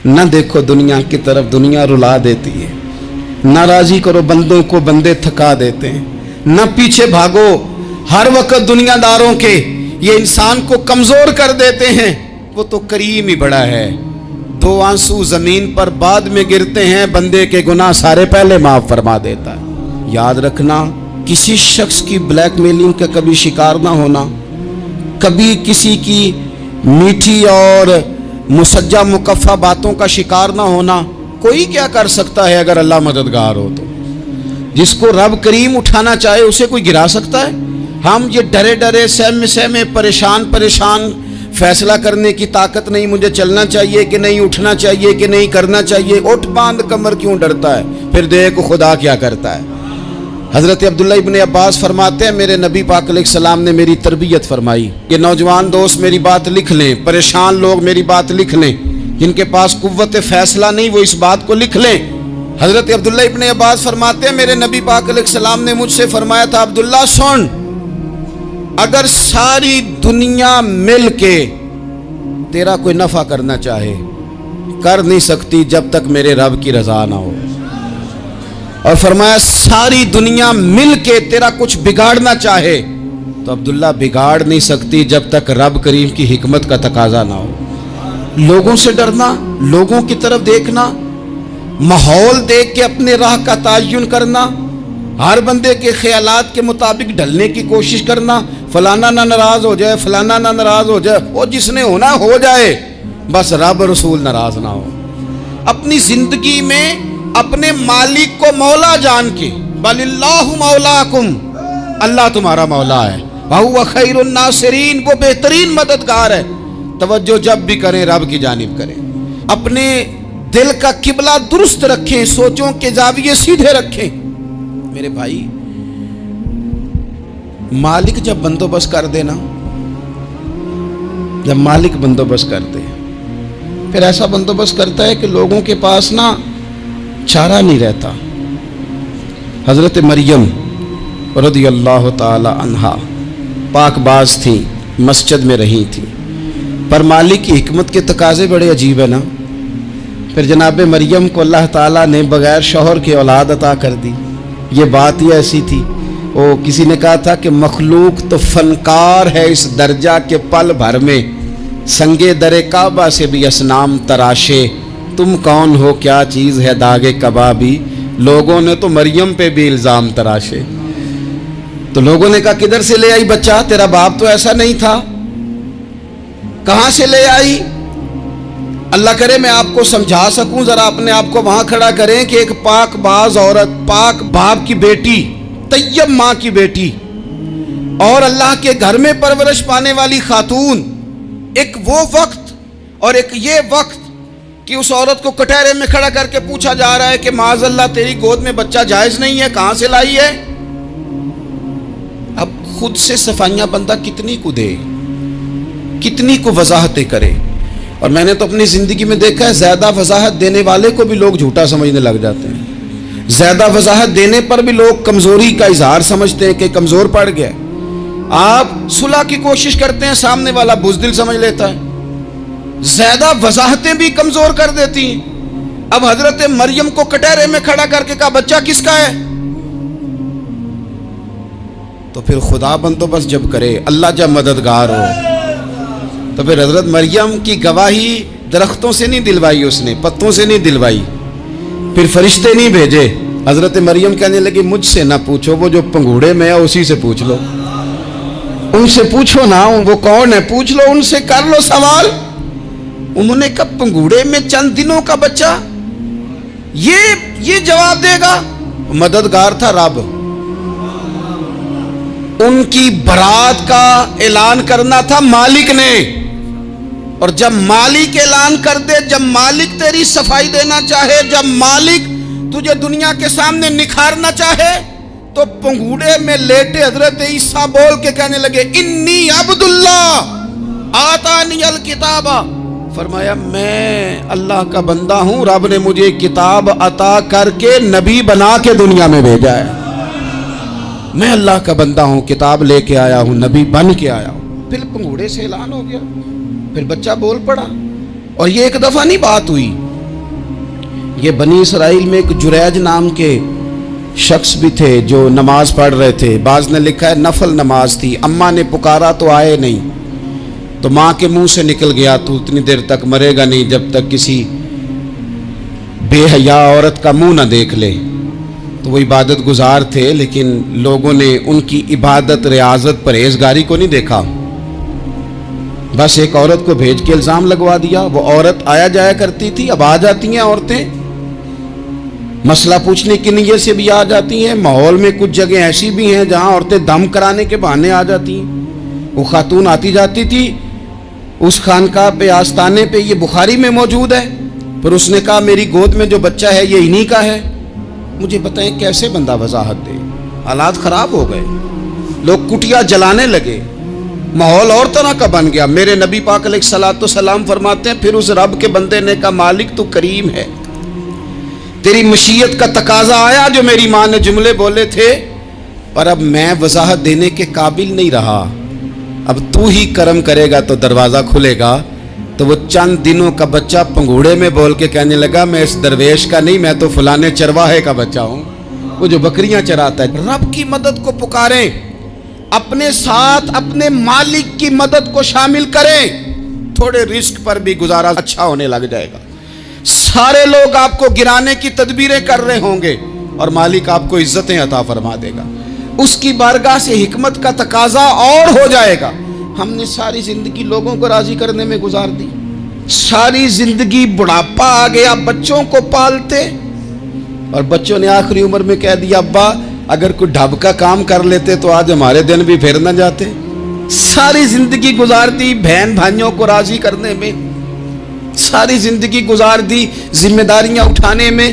نہ دیکھو دنیا کی طرف، دنیا رلا دیتی ہے، نہ راضی کرو بندوں کو، بندے تھکا دیتے ہیں، نہ پیچھے بھاگو ہر وقت دنیا داروں کے، یہ انسان کو کمزور کر دیتے ہیں۔ وہ تو کریم ہی بڑا ہے، 2 آنسو زمین پر بعد میں گرتے ہیں، بندے کے گناہ سارے پہلے معاف فرما دیتا ہے۔ یاد رکھنا، کسی شخص کی بلیک میلنگ کا کبھی شکار نہ ہونا، کبھی کسی کی میٹھی اور مسجع مکفہ باتوں کا شکار نہ ہونا۔ کوئی کیا کر سکتا ہے اگر اللہ مددگار ہو تو؟ جس کو رب کریم اٹھانا چاہے اسے کوئی گرا سکتا ہے؟ ہم یہ ڈرے ڈرے سہمے پریشان فیصلہ کرنے کی طاقت نہیں، مجھے چلنا چاہیے کہ نہیں، اٹھنا چاہیے کہ نہیں، کرنا چاہیے، اٹھ باندھ کمر کیوں ڈرتا ہے؟ پھر دیکھ خدا کیا کرتا ہے۔ حضرت عبداللہ ابن عباس فرماتے ہیں میرے نبی پاک علیہ السلام نے میری تربیت فرمائی۔ یہ نوجوان دوست میری بات لکھ لیں، پریشان لوگ میری بات لکھ لیں، جن کے پاس قوت فیصلہ نہیں وہ اس بات کو لکھ لیں۔ حضرت عبداللہ ابن عباس فرماتے ہیں میرے نبی پاک علیہ السلام نے مجھ سے فرمایا تھا، عبداللہ سن، اگر ساری دنیا مل کے تیرا کوئی نفع کرنا چاہے، کر نہیں سکتی جب تک میرے رب کی رضا نہ ہو۔ اور فرمایا ساری دنیا مل کے تیرا کچھ بگاڑنا چاہے تو عبداللہ بگاڑ نہیں سکتی جب تک رب کریم کی حکمت کا تقاضا نہ ہو۔ لوگوں سے ڈرنا، لوگوں کی طرف دیکھنا، ماحول دیکھ کے اپنے راہ کا تعین کرنا، ہر بندے کے خیالات کے مطابق ڈھلنے کی کوشش کرنا، فلانا نہ ناراض ہو جائے، فلانا نہ ناراض ہو جائے، وہ جس نے ہونا ہو جائے، بس رب رسول ناراض نہ ہو۔ اپنی زندگی میں اپنے مالک کو مولا جان کے، بل اللہ مولاکم، اللہ تمہارا مولا ہے، وہو خیر الناصرین، وہ بہترین مددگار ہے۔ توجہ جب بھی کریں رب کی جانب کریں، اپنے دل کا قبلہ درست رکھیں، سوچوں کے زاویے سیدھے رکھیں۔ میرے بھائی، مالک جب بندوبست کر دے نا، جب مالک بندوبست کر دے، پھر ایسا بندوبست کرتا ہے کہ لوگوں کے پاس نا چارہ نہیں رہتا۔ حضرت مریم رضی اللہ تعالی عنہا پاک باز تھیں، مسجد میں رہی تھیں، پر مالک کی حکمت کے تقاضے بڑے عجیب ہے نا۔ پھر جناب مریم کو اللہ تعالیٰ نے بغیر شوہر کی اولاد عطا کر دی۔ یہ بات ہی ایسی تھی، وہ کسی نے کہا تھا کہ مخلوق تو فنکار ہے اس درجہ کے پل بھر میں سنگے در کعبہ سے بھی اصنام تراشے، تم کون ہو کیا چیز ہے داغے کبابی، لوگوں نے تو مریم پہ بھی الزام تراشے۔ تو لوگوں نے کہا کدھر سے لے آئی بچہ، تیرا باپ تو ایسا نہیں تھا، کہاں سے لے آئی؟ اللہ کرے میں آپ کو سمجھا سکوں، ذرا اپنے آپ کو وہاں کھڑا کریں کہ ایک پاک باز عورت، پاک باپ کی بیٹی، طیب ماں کی بیٹی، اور اللہ کے گھر میں پرورش پانے والی خاتون، ایک وہ وقت اور ایک یہ وقت کہ اس عورت کو کٹہرے میں کھڑا کر کے پوچھا جا رہا ہے کہ معاذ اللہ تیری گود میں بچہ جائز نہیں ہے، کہاں سے لائی ہے؟ اب خود سے صفائیاں بندہ کتنی کو دے، کتنی کو وضاحتیں کرے۔ اور میں نے تو اپنی زندگی میں دیکھا ہے زیادہ وضاحت دینے والے کو بھی لوگ جھوٹا سمجھنے لگ جاتے ہیں، زیادہ وضاحت دینے پر بھی لوگ کمزوری کا اظہار سمجھتے ہیں کہ کمزور پڑ گیا۔ آپ صلح کی کوشش کرتے ہیں، سامنے والا بزدل سمجھ لیتا ہے، زیادہ وضاحتیں بھی کمزور کر دیتی ہیں۔ اب حضرت مریم کو کٹہرے میں کھڑا کر کے کہا بچہ کس کا ہے؟ تو پھر خدا بندوبست جب کرے، اللہ جب مددگار ہو، تو پھر حضرت مریم کی گواہی درختوں سے نہیں دلوائی، اس نے پتوں سے نہیں دلوائی، پھر فرشتے نہیں بھیجے۔ حضرت مریم کہنے لگی مجھ سے نہ پوچھو، وہ جو پنگوڑے میں ہے اسی سے پوچھ لو، ان سے پوچھو نا وہ کون ہے، پوچھ لو ان سے، کر لو سوال۔ انہوں نے کہا پنگوڑے میں چند دنوں کا بچہ یہ جواب دے گا؟ مددگار تھا رب، ان کی برات کا اعلان کرنا تھا مالک نے، اور جب مالک اعلان کر دے، جب مالک تیری صفائی دینا چاہے، جب مالک تجھے دنیا کے سامنے نکھارنا چاہے، تو پنگوڑے میں لیٹے حضرت عیسیٰ بول کے کہنے لگے انی عبداللہ آتانی الکتاب، فرمایا میں اللہ کا بندہ ہوں، رب نے مجھے کتاب عطا کر کے نبی بنا کے دنیا میں بھیجا ہے، میں اللہ کا بندہ ہوں، کتاب لے کے آیا ہوں، نبی بن کے آیا ہوں۔ پھر پنگوڑے سے اعلان ہو گیا، پھر بچہ بول پڑا۔ اور یہ ایک دفعہ نہیں بات ہوئی، یہ بنی اسرائیل میں ایک جریج نام کے شخص بھی تھے جو نماز پڑھ رہے تھے. بعض نے لکھا ہے نفل نماز تھی. اماں نے پکارا تو آئے نہیں, تو ماں کے منہ سے نکل گیا تو اتنی دیر تک مرے گا نہیں جب تک کسی بے حیا عورت کا منہ نہ دیکھ لے. تو وہ عبادت گزار تھے, لیکن لوگوں نے ان کی عبادت, ریاضت, پرہیزگاری کو نہیں دیکھا. بس ایک عورت کو بھیج کے الزام لگوا دیا. وہ عورت آیا جایا کرتی تھی, اب آ جاتی ہیں عورتیں, مسئلہ پوچھنے کی نیت سے بھی آ جاتی ہیں. ماحول میں کچھ جگہ ایسی بھی ہیں جہاں عورتیں دم کرانے کے بہانے آ جاتی ہیں. وہ خاتون آتی جاتی تھی اس خانقاہ پہ, آستانے پہ, یہ بخاری میں موجود ہے. پھر اس نے کہا میری گود میں جو بچہ ہے یہ انہی کا ہے. مجھے بتائیں کیسے بندہ وضاحت دے. حالات خراب ہو گئے, لوگ کٹیا جلانے لگے, ماحول اور طرح کا بن گیا. میرے نبی پاک علیہ الصلوۃ والسلام فرماتے ہیں پھر اس رب کے بندے نے کہا مالک تو کریم ہے, تیری مشیت کا تقاضا آیا جو میری ماں نے جملے بولے تھے, پر اب میں وضاحت دینے کے قابل نہیں رہا, اب تو ہی کرم کرے گا تو دروازہ کھلے گا. تو وہ چند دنوں کا بچہ پنگوڑے میں بول کے کہنے لگا میں اس درویش کا نہیں, میں تو فلانے چرواہے کا بچہ ہوں, وہ جو بکریاں چراتا ہے. رب کی مدد کو پکاریں, اپنے ساتھ اپنے مالک کی مدد کو شامل کریں, تھوڑے رزق پر بھی گزارا اچھا ہونے لگ جائے گا. سارے لوگ آپ کو گرانے کی تدبیریں کر رہے ہوں گے اور مالک آپ کو عزتیں عطا فرما دے گا. اس کی بارگاہ سے حکمت کا تقاضا اور ہو جائے گا. ہم نے ساری زندگی لوگوں کو راضی کرنے میں گزار دی, ساری زندگی بڑھاپا آ گیا بچوں کو پالتے, اور بچوں نے آخری عمر میں کہہ دیا ابا اگر کوئی ڈھب کا کام کر لیتے تو آج ہمارے دن بھی پھر نہ جاتے. ساری زندگی گزار دی بہن بھائیوں کو راضی کرنے میں, ساری زندگی گزار دی ذمہ داریاں اٹھانے میں.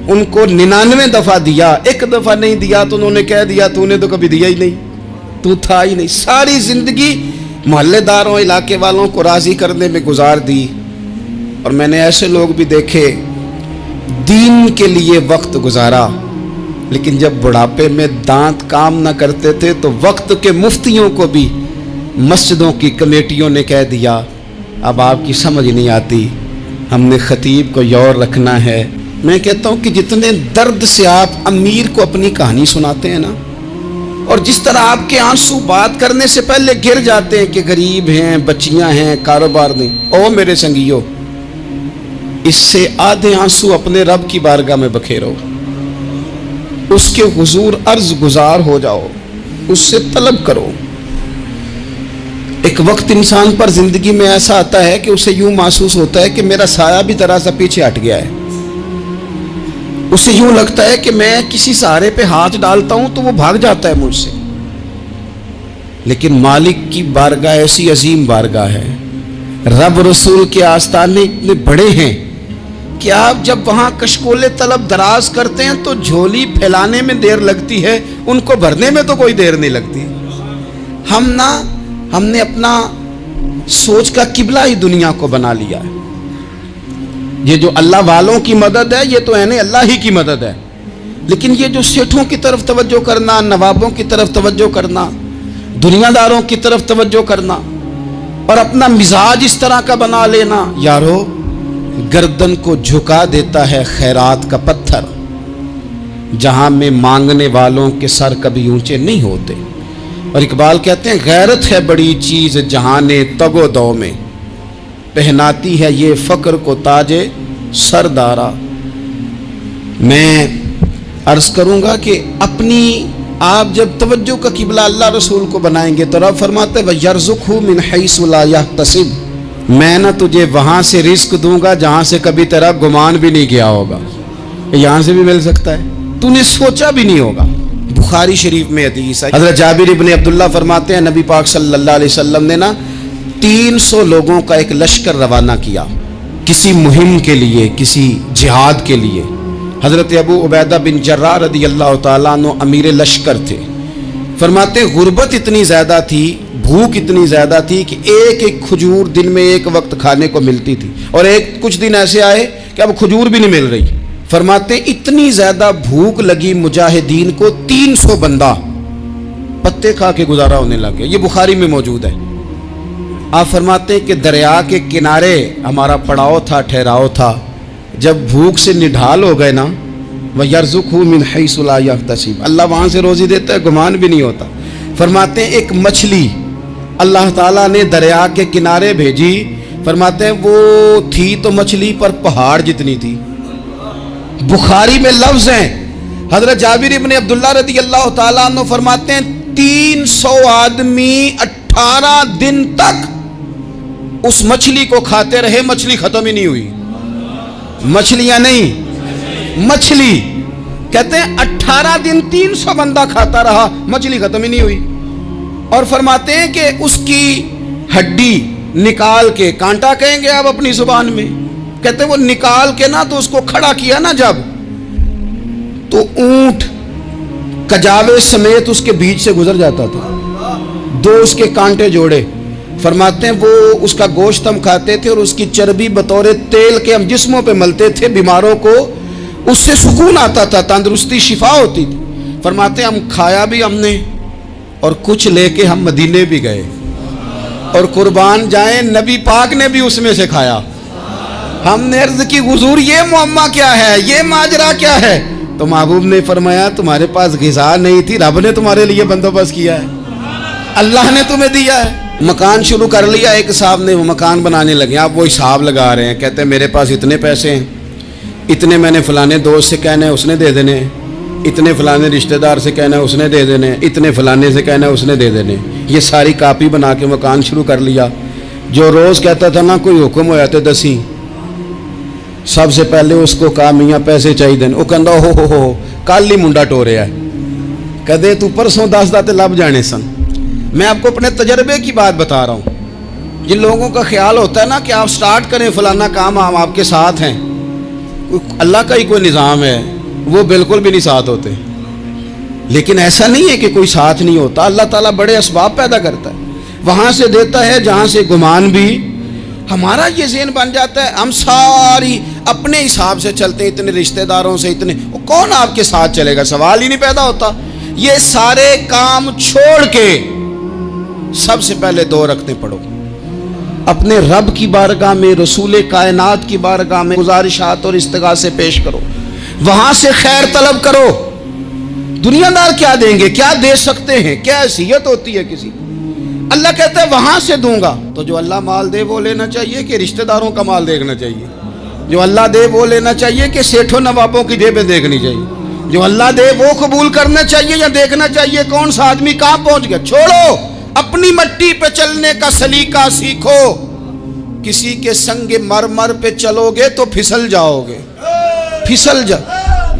ان کو 99 دفعہ دیا, ایک دفعہ نہیں دیا تو انہوں نے کہہ دیا تو نے تو کبھی دیا ہی نہیں, تو تھا ہی نہیں. ساری زندگی محلے داروں علاقے والوں کو راضی کرنے میں گزار دی. اور میں نے ایسے لوگ بھی دیکھے دین کے لیے وقت گزارا, لیکن جب بڑھاپے میں دانت کام نہ کرتے تھے تو وقت کے مفتیوں کو بھی مسجدوں کی کمیٹیوں نے کہہ دیا اب آپ کی سمجھ نہیں آتی, ہم نے خطیب کو یور رکھنا ہے. میں کہتا ہوں کہ جتنے درد سے آپ امیر کو اپنی کہانی سناتے ہیں نا, اور جس طرح آپ کے آنسو بات کرنے سے پہلے گر جاتے ہیں کہ غریب ہیں, بچیاں ہیں, کاروبار نہیں, او میرے سنگیو, اس سے آدھے آنسو اپنے رب کی بارگاہ میں بکھیرو, اس کے حضور عرض گزار ہو جاؤ, اس سے طلب کرو. ایک وقت انسان پر زندگی میں ایسا آتا ہے کہ اسے یوں محسوس ہوتا ہے کہ میرا سایہ بھی ذرا سا پیچھے ہٹ گیا ہے. اسے یوں لگتا ہے کہ میں کسی سہارے پہ ہاتھ ڈالتا ہوں تو وہ بھاگ جاتا ہے مجھ سے. لیکن مالک کی بارگاہ ایسی عظیم بارگاہ ہے, رب رسول کے آستانے اتنے بڑے ہیں کہ آپ جب وہاں کشکول طلب دراز کرتے ہیں تو جھولی پھیلانے میں دیر لگتی ہے, ان کو بھرنے میں تو کوئی دیر نہیں لگتی. ہم نے اپنا سوچ کا قبلہ ہی دنیا کو بنا لیا ہے. یہ جو اللہ والوں کی مدد ہے یہ تو اللہ ہی کی مدد ہے, لیکن یہ جو سیٹھوں کی طرف توجہ کرنا, نوابوں کی طرف توجہ کرنا, دنیا داروں کی طرف توجہ کرنا اور اپنا مزاج اس طرح کا بنا لینا, یارو گردن کو جھکا دیتا ہے خیرات کا پتھر, جہاں میں مانگنے والوں کے سر کبھی اونچے نہیں ہوتے. اور اقبال کہتے ہیں غیرت ہے بڑی چیز جہان تگ و دو میں, پہناتی ہے یہ فقر کو تاج سردارا. میں عرض کروں گا کہ اپنی آپ جب توجہ کا قبلہ اللہ رسول کو بنائیں گے تو رب فرماتے ہیں وَيَرْزُقْهُ مِنْ حَيْثُ لَا يَحْتَسِبُ, میں نہ تجھے وہاں سے رزق دوں گا جہاں سے کبھی تیرا گمان بھی نہیں کیا ہوگا, یہاں سے بھی مل سکتا ہے, تو نے سوچا بھی نہیں ہوگا. بخاری شریف میں حدیث ہے, حضرت جابر ابن عبداللہ فرماتے ہیں نبی پاک صلی اللہ علیہ وسلم نے 300 لوگوں کا ایک لشکر روانہ کیا کسی مہم کے لیے, کسی جہاد کے لیے. حضرت ابو عبیدہ بن جراح رضی اللہ تعالیٰ عنہ امیر لشکر تھے. فرماتے غربت اتنی زیادہ تھی, بھوک اتنی زیادہ تھی کہ ایک ایک کھجور دن میں ایک وقت کھانے کو ملتی تھی, اور کچھ دن ایسے آئے کہ اب کھجور بھی نہیں مل رہی. فرماتے اتنی زیادہ بھوک لگی مجاہدین کو 300 بندہ پتے کھا کے گزارا ہونے لگ گیا. یہ بخاری میں موجود ہے. آپ فرماتے ہیں کہ دریا کے کنارے ہمارا پڑاؤ تھا, ٹھہراؤ تھا, जब भूख से निढाल हो गए ना, वयर्ज़ुक़हु मिन हैसु ला यहतसिब, अल्लाह वहाँ से रोज़ी देता है, गुमान भी नहीं होता। फरमाते हैं एक मछली अल्लाह ताला ने दरिया के किनारे भेजी, फरमाते हैं वो थी तो मछली पर पहाड़ जितनी थी। बुखारी में लफ्ज़ हैं, हज़रत जाबिर इब्न अब्दुल्लाह रज़ी अल्लाह ताला अन्हु फरमाते हैं 300 आदमी 18 दिन तक उस मछली को खाते रहे, मछली खत्म ही नहीं हुई। मछलियां नहीं, मछली। कहते हैं 18 दिन 300 बंदा खाता रहा, मछली खत्म ही नहीं हुई। और फरमाते हैं कि उसकी हड्डी निकाल के, कांटा कहेंगे आप अपनी जुबान में, कहते हैं वो निकाल के ना तो उसको खड़ा किया ना जब, तो ऊंट कजावे समेत उसके बीच से गुजर जाता था। 2 उसके कांटे जोड़े। फरमाते हैं वो उसका गोश्त हम खाते थे और उसकी चर्बी बतौर तेल के हम जिस्मों पे मलते थे, बीमारों को उससे सुकून आता था, तंदुरुस्ती शिफा होती थी। फरमाते हैं हम खाया भी हमने और कुछ लेके हम मदीने भी गए, और कुर्बान जाए नबी पाक ने भी उसमें से खाया। हमने अर्ज की हुजूर ये मुअम्मा क्या है, ये माजरा क्या है? तो महबूब ने फरमाया तुम्हारे पास ग़िज़ा नहीं थी, रब ने तुम्हारे लिए बंदोबस्त किया है, अल्लाह ने तुम्हें दिया है। मकान शुरू कर लिया एक साहब ने, वो मकान बनाने लगे, आप वो हिसाब लगा रहे हैं, कहते हैं मेरे पास इतने पैसे हैं, इतने मैंने फलाने दोस्त से कहना है उसने दे देने, इतने फलाने रिश्तेदार से कहना है उसने दे देने, इतने फलाने से कहना है उसने दे देने। ये सारी कापी बना के मकान शुरू कर लिया। जो रोज़ कहता था ना कोई हुक्म होया तो दसी, सबसे पहले उसको कहा मियाँ पैसे चाहिए, वो कहता हो कल ही मुंडा टोरिया है, कदे तू परसों दस दाते लब जाने सन। मैं आपको अपने तजर्बे की बात बता रहा हूँ। जिन लोगों का ख्याल होता है ना कि आप स्टार्ट करें फलाना काम, हम आपके साथ हैं, अल्लाह का ही कोई निज़ाम है, वो बिल्कुल भी नहीं साथ होते। लेकिन ऐसा नहीं है कि कोई साथ नहीं होता, अल्लाह ताला बड़े असबाब पैदा करता है, वहाँ से देता है जहाँ से गुमान भी। हमारा ये ज़हन बन जाता है, हम सारी अपने हिसाब से चलते हैं, इतने रिश्तेदारों से इतने, कौन आपके साथ चलेगा, सवाल ही नहीं पैदा होता। ये सारे काम छोड़ के सबसे पहले 2 रकतें पढ़ो, अपने रब की बारगाह में, रसूल कायनात की बारगाह में गुजारिशात और इस्तिगासे पेश करो, वहां से खैर तलब करो। दुनियादार क्या देंगे, क्या दे सकते हैं, क्या हैसियत होती है किसी, अल्लाह कहता है वहां से दूंगा। तो जो अल्लाह माल दे वो लेना चाहिए कि रिश्तेदारों का माल देखना चाहिए? जो अल्लाह दे वो लेना चाहिए कि सेठों नवाबों की जेबें देखनी चाहिए? जो अल्लाह दे वो कबूल करना चाहिए या देखना चाहिए कौन सा आदमी कहां पहुंच गया? छोड़ो, अपनी मट्टी पे चलने का सलीका सीखो। किसी के संग मरमर पे चलोगे तो फिसल जाओगे, फिसल जा।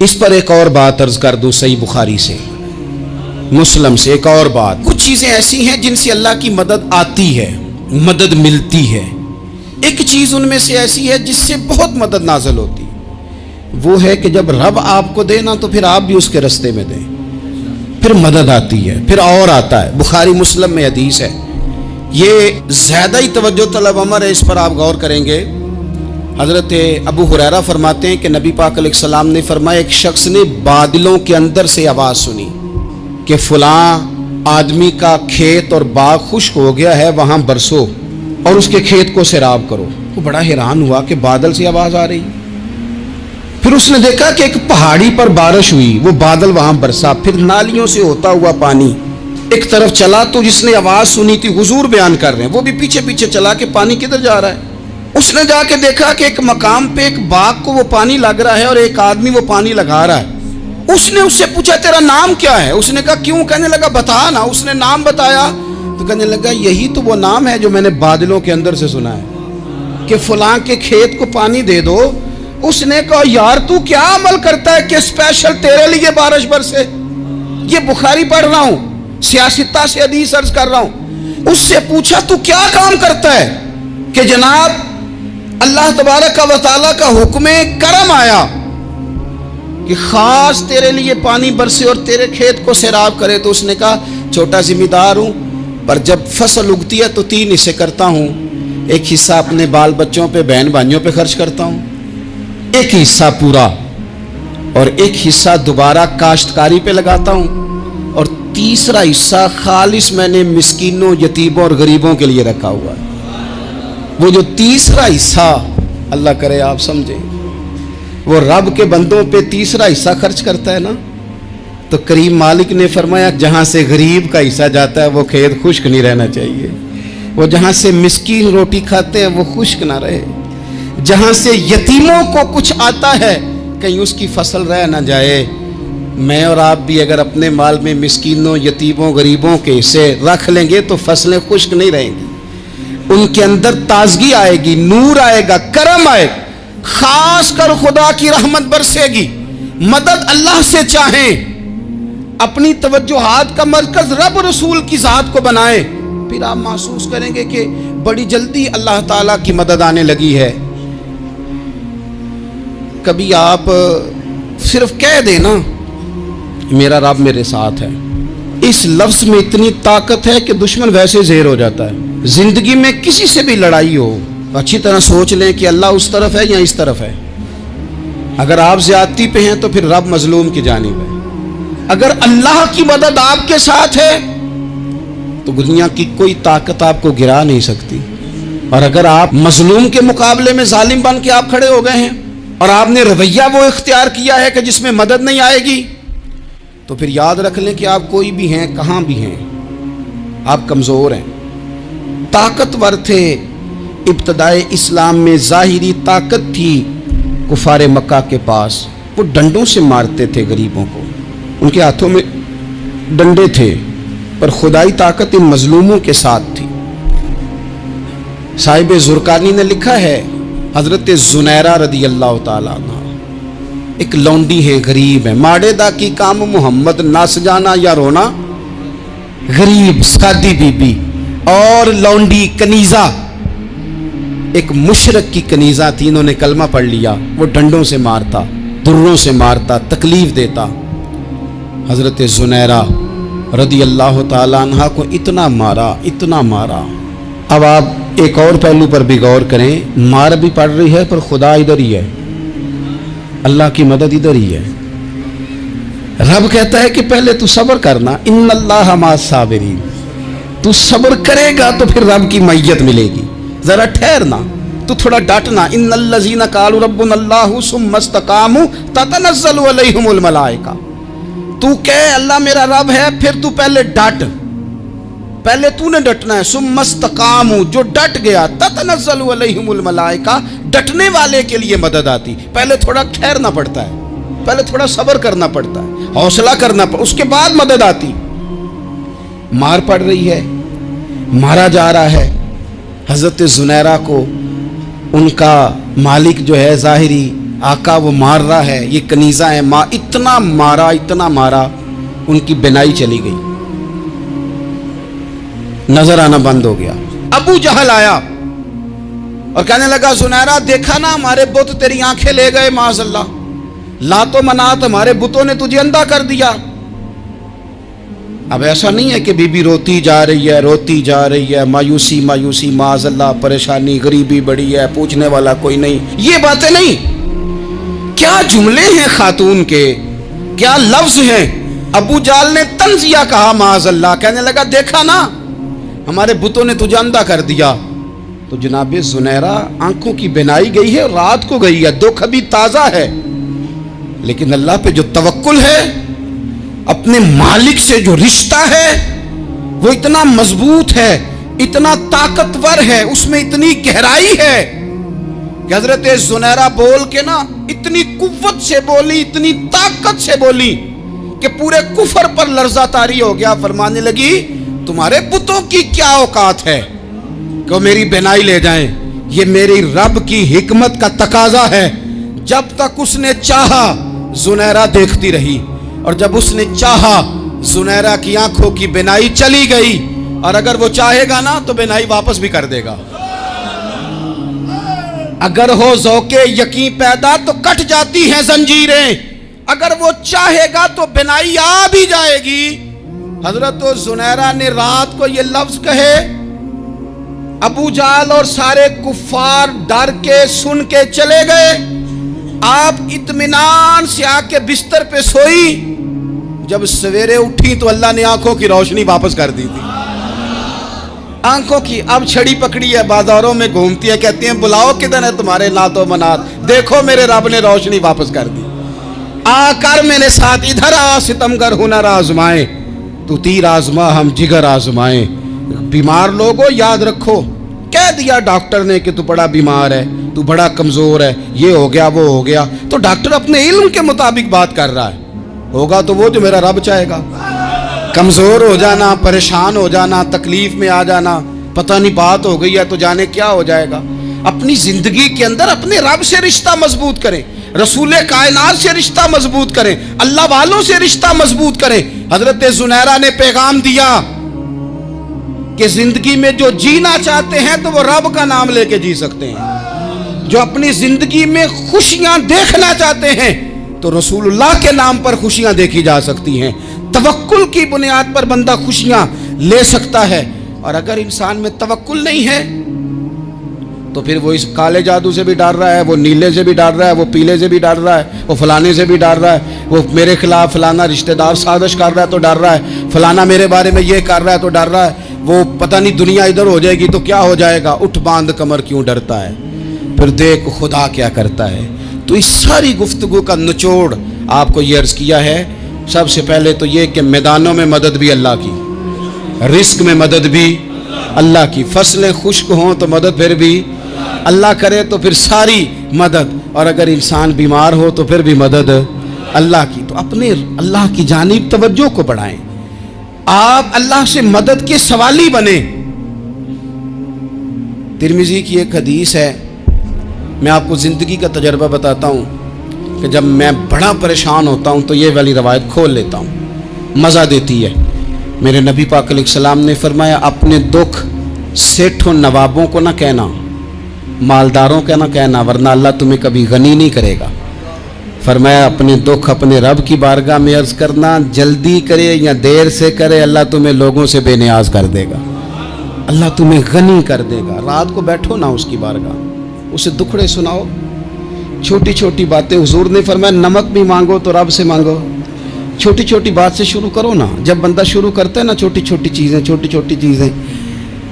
इस पर एक और बात अर्ज कर दूं, सही बुखारी से, मुस्लिम से एक और बात। कुछ चीजें ऐसी हैं जिनसे अल्लाह की मदद आती है, मदद मिलती है। एक चीज उनमें से ऐसी है जिससे बहुत मदद नाज़िल होती है, वो है कि जब रब आपको दे ना तो फिर आप भी उसके रास्ते में दें, फिर मदद आती है, फिर और आता है। बुखारी मुस्लिम में हदीस है, ये ज्यादा ही तवज्जो तलब अमर है, इस पर आप गौर करेंगे। हजरत अबू हुरैरा फरमाते हैं कि नबी पाक अलैहिस्सलाम ने फरमाया, एक शख्स ने बादलों के अंदर से आवाज़ सुनी कि फलां आदमी का खेत और बाग खुश्क हो गया है, वहाँ बरसो और उसके खेत को सैराब करो। वो बड़ा हैरान हुआ कि बादल से आवाज़ आ रही। फिर उसने देखा कि एक पहाड़ी पर बारिश हुई, वो बादल वहाँ बरसा, फिर नालियों से होता हुआ पानी एक तरफ चला। तो जिसने आवाज़ सुनी थी, हुजूर बयान कर रहे हैं, वो भी पीछे पीछे चला कि पानी किधर जा रहा है। उसने जाके देखा कि एक मकाम पे एक बाग को वो पानी लग रहा है और एक आदमी वो पानी लगा रहा है। उसने उससे पूछा तेरा नाम क्या है? उसने कहा क्यों? कहने लगा बता ना। उसने नाम बताया तो कहने लगा यही तो वो नाम है जो मैंने बादलों के अंदर से सुना है कि फलां के खेत को पानी दे दो। उसने कहा यार तू क्या अमल करता है कि स्पेशल तेरे लिए बारिश बरसे? ये बुखारी पढ़ रहा हूँ, सियासता से हदीस अर्ज कर रहा हूँ। उससे पूछा तू क्या काम करता है कि जनाब अल्लाह तबारक व तआला का हुक्म करम आया कि खास तेरे लिए पानी बरसे और तेरे खेत को सैराब करे। तो उसने कहा छोटा जिम्मेदार हूँ, पर जब फसल उगती है तो 3 हिस्से करता हूँ। एक हिस्सा अपने बाल बच्चों पे, बहन भाइयों पे खर्च करता हूँ, एक हिस्सा पूरा, और एक हिस्सा दोबारा काश्तकारी पे लगाता हूँ, और तीसरा हिस्सा खालिस मैंने मिस्कीनों, यतीमों और गरीबों के लिए रखा हुआ है। वो जो तीसरा हिस्सा, अल्लाह करे आप समझे, वो रब के बंदों पे तीसरा हिस्सा खर्च करता है ना, तो करीम मालिक ने फरमाया जहाँ से गरीब का हिस्सा जाता है वो खेत खुश्क नहीं रहना चाहिए, वो जहाँ से मिस्कीन रोटी खाते हैं वो खुश्क ना रहे, जहाँ से यतीमों को कुछ आता है कहीं उसकी फसल रह ना जाए। मैं और आप भी अगर अपने माल में मिस्कीनों, यतीमों, गरीबों के हिस्से रख लेंगे तो फसलें खुश्क नहीं रहेंगी, उनके अंदर ताजगी आएगी, नूर आएगा, करम आएगा, खास कर खुदा की रहमत बरसेगी। मदद अल्लाह से चाहें, अपनी तवज्जुहात का मरकज रब रसूल की जात को बनाएं, फिर आप महसूस करेंगे कि बड़ी जल्दी अल्लाह ताला की मदद आने लगी है। कभी आप सिर्फ कह देना मेरा रब मेरे साथ है, इस लफ्ज में इतनी ताकत है कि दुश्मन वैसे ज़ेर हो जाता है। जिंदगी में किसी से भी लड़ाई हो अच्छी तरह सोच लें कि अल्लाह उस तरफ है या इस तरफ है। अगर आप ज्यादती पे हैं तो फिर रब मजलूम की जानिब है। अगर अल्लाह की मदद आपके साथ है तो दुनिया की कोई ताकत आपको गिरा नहीं सकती। और अगर आप मजलूम के मुकाबले में जालिम बन के आप खड़े हो गए हैं और आपने रवैया वो इख्तियार किया है कि जिसमें मदद नहीं आएगी, तो फिर याद रख लें कि आप कोई भी हैं, कहाँ भी हैं, आप कमज़ोर हैं। ताकतवर थे इब्तदाए इस्लाम में, ज़ाहिरी ताकत थी कुफारे मक्का के पास, वो डंडों से मारते थे गरीबों को, उनके हाथों में डंडे थे, पर खुदाई ताकत इन मजलूमों के साथ थी। साहिब ज़ुरकानी ने लिखा है, हज़रत ज़ुनैरा रदी अल्लाह ताला अन्हा एक लौंडी है, गरीब है, माड़ेदा की काम मोहम्मद ना सजाना या रोना, गरीब सादी बीबी और लौंडी कनीज़ा, एक मुशरक की कनीज़ा थी, इन्होंने कलमा पढ़ लिया, वो डंडों से मारता, दुर्रों से मारता, तकलीफ देता। हज़रत ज़ुनैरा रदी अल्लाह ताला अन्हा को इतना मारा, इतना मारा। अब आप एक और पहलू पर भी गौर करें, मार भी पड़ रही है पर खुदा इधर ही है, अल्लाह की मदद इधर ही है। रब कहता है कि पहले तू सब्र करना, इन्नल्लाह मास साबिरीन, तू सब्र करेगा तो फिर रब की मैयत मिलेगी, जरा ठहरना, तू थोड़ा डटना। इन्नल्लज़ीना क़ालू रब्बुनल्लाहु सुम्मा इस्तक़ामू ततनज़्ज़लु अलैहिमुल मलाइका, तू कह अल्लाह मेरा रब है, फिर तू पहले डट, पहले तूने डटना है। सुम्मा इस्तक़ामू, जो डट गया, ततनज़्ज़लु अलैहिमुल मलाइका, डटने वाले के लिए मदद आती। पहले थोड़ा ठहरना पड़ता है, पहले थोड़ा सब्र करना पड़ता है, हौसला करना पड़ता, उसके बाद मदद आती। मार पड़ रही है, मारा जा रहा है। हज़रत ज़ुनैरा को उनका मालिक जो है ज़ाहिरी आका वो मार रहा है, ये कनीज़ा है, इतना मारा, इतना मारा, उनकी बिनाई चली गई, नजर आना बंद हो गया। अबू जहल आया और कहने लगा, ज़ुनैरा देखा ना हमारे बुत तेरी आंखें ले गए, माज़अल्लाह, लातो मनात हमारे बुतों ने तुझे अंधा कर दिया। अब ऐसा नहीं है कि बीबी रोती जा रही है, रोती जा रही है, मायूसी मायूसी, माज़अल्लाह, परेशानी, गरीबी बड़ी है, पूछने वाला कोई नहीं, ये बातें नहीं। क्या जुमले हैं खातून के, क्या लफ्ज हैं। अबू जाल ने तंजिया कहा, माज़अल्लाह, कहने लगा देखा ना हमारे बुतों ने तुझे अंधा कर दिया। तो जनाब ज़ुनैरा आंखों की बिनाई गई है, रात को गई है, दुख अभी ताज़ा है, लेकिन अल्लाह पे जो तवक्कुल है, अपने मालिक से जो रिश्ता है वो इतना मजबूत है, इतना ताकतवर है, उसमें इतनी गहराई है कि हज़रत ज़ुनैरा बोल के ना इतनी कुव्वत से बोली, इतनी ताकत से बोली कि पूरे कुफर पर लर्जा तारी हो गया। फरमाने लगी, तुम्हारे बुतों की क्या औकात है कि मेरी बिनाई ले जाएं, ये मेरी रब की हिकमत का तकाजा है। जब तक उसने चाहा ज़ुनैरा देखती रही, और जब उसने चाहा ज़ुनैरा की आंखों की बिनाई चली गई, और अगर वो चाहेगा ना तो बिनाई वापस भी कर देगा। अगर हो ज़ौक़े यकीन पैदा तो कट जाती हैं जंजीरें, अगर वो चाहेगा तो बिनाई आ भी जाएगी। हजरत ज़ुनैरा ने रात को ये लफ्ज कहे, अबू जाल और सारे कुफ्फार डर के सुन के चले गए। आप इत्मीनान से आके बिस्तर पे सोई, जब सवेरे उठी तो अल्लाह ने आंखों की रोशनी वापस कर दी थी। आंखों की अब छड़ी पकड़ी है, बाजारों में घूमती है, कहती हैं बुलाओ किधर है तुम्हारे नातो मनात, देखो मेरे रब ने रोशनी वापस कर दी, आकर मेरे साथ इधर आ, सितमगर हुनर आजमाए, तू तीर आजमा हम जिगर आजमाए। बीमार लोगों याद रखो, कह दिया डॉक्टर ने कि तू बड़ा बीमार है, तू बड़ा कमजोर है, ये हो गया वो हो गया, तो डॉक्टर अपने इल्म के मुताबिक बात कर रहा है, होगा तो वो जो मेरा रब चाहेगा। कमजोर हो जाना, परेशान हो जाना, तकलीफ में आ जाना, पता नहीं बात हो गई है तो जाने क्या हो जाएगा। अपनी जिंदगी के अंदर अपने रब से रिश्ता मजबूत करें, रसूले कायनात से रिश्ता मजबूत करें, अल्लाह वालों से रिश्ता मजबूत करें। हजरत जुनैरा ने पैगाम दिया कि जिंदगी में जो जीना चाहते हैं तो वो रब का नाम लेके जी सकते हैं, जो अपनी जिंदगी में खुशियां देखना चाहते हैं तो रसूलुल्लाह के नाम पर खुशियां देखी जा सकती हैं। तवक्कुल की बुनियाद पर बंदा खुशियां ले सकता है, और अगर इंसान में तवक्कुल नहीं है तो फिर वो इस काले जादू से भी डर रहा है, वो नीले से भी डर रहा है, वो पीले से भी डर रहा है, वो फलाने से भी डर रहा है, वो मेरे खिलाफ फलाना रिश्तेदार साजिश कर रहा है तो डर रहा है, फलाना मेरे बारे में ये कर रहा है तो डर रहा है, वो पता नहीं दुनिया इधर हो जाएगी तो क्या हो जाएगा, उठ बांध कमर क्यों डरता है, फिर देख खुदा क्या करता है। तो इस सारी गुफ्तगू का निचोड़ आपको ये अर्ज किया है। सबसे पहले तो ये कि मैदानों में मदद भी अल्लाह की, रिस्क में मदद भी अल्लाह की, फसलें खुश्क हों तो मदद फिर भी अल्लाह करे, तो फिर सारी मदद, और अगर इंसान बीमार हो तो फिर भी मदद अल्लाह की। तो अपने अल्लाह की जानिब तवज्जो को बढ़ाएं, आप अल्लाह से मदद के सवाली बने। तिरमिजी की एक हदीस है, मैं आपको ज़िंदगी का तजर्बा बताता हूँ कि जब मैं बड़ा परेशान होता हूँ तो ये वाली रवायत खोल लेता हूँ, मज़ा देती है। मेरे नबी पाक अलैहिस्सलाम ने फरमाया, अपने दुख सेठों नवाबों को ना कहना, मालदारों का ना कहना, वरना अल्लाह तुम्हें कभी गनी नहीं करेगा। फरमाया अपने दुख अपने रब की बारगाह में अर्ज़ करना, जल्दी करे या देर से करे अल्लाह तुम्हें लोगों से बेनियाज कर देगा, अल्लाह तुम्हें गनी कर देगा। रात को बैठो ना उसकी बारगाह, उसे दुखड़े सुनाओ, छोटी छोटी बातें। हुजूर ने फरमाया नमक भी मांगो तो रब से मांगो, छोटी छोटी बात से शुरू करो ना। जब बंदा शुरू करता है ना छोटी छोटी चीज़ें,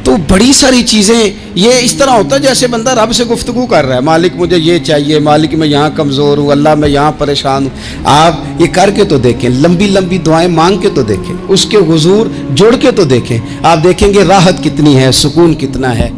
तो बड़ी सारी चीज़ें ये इस तरह होता है जैसे बंदा रब से गुफ्तगू कर रहा है, मालिक मुझे ये चाहिए, मालिक मैं यहाँ कमज़ोर हूँ, अल्लाह मैं यहाँ परेशान हूँ। आप ये करके तो देखें, लंबी लंबी दुआएं मांग के तो देखें, उसके हुजूर जुड़ के तो देखें, आप देखेंगे राहत कितनी है, सुकून कितना है।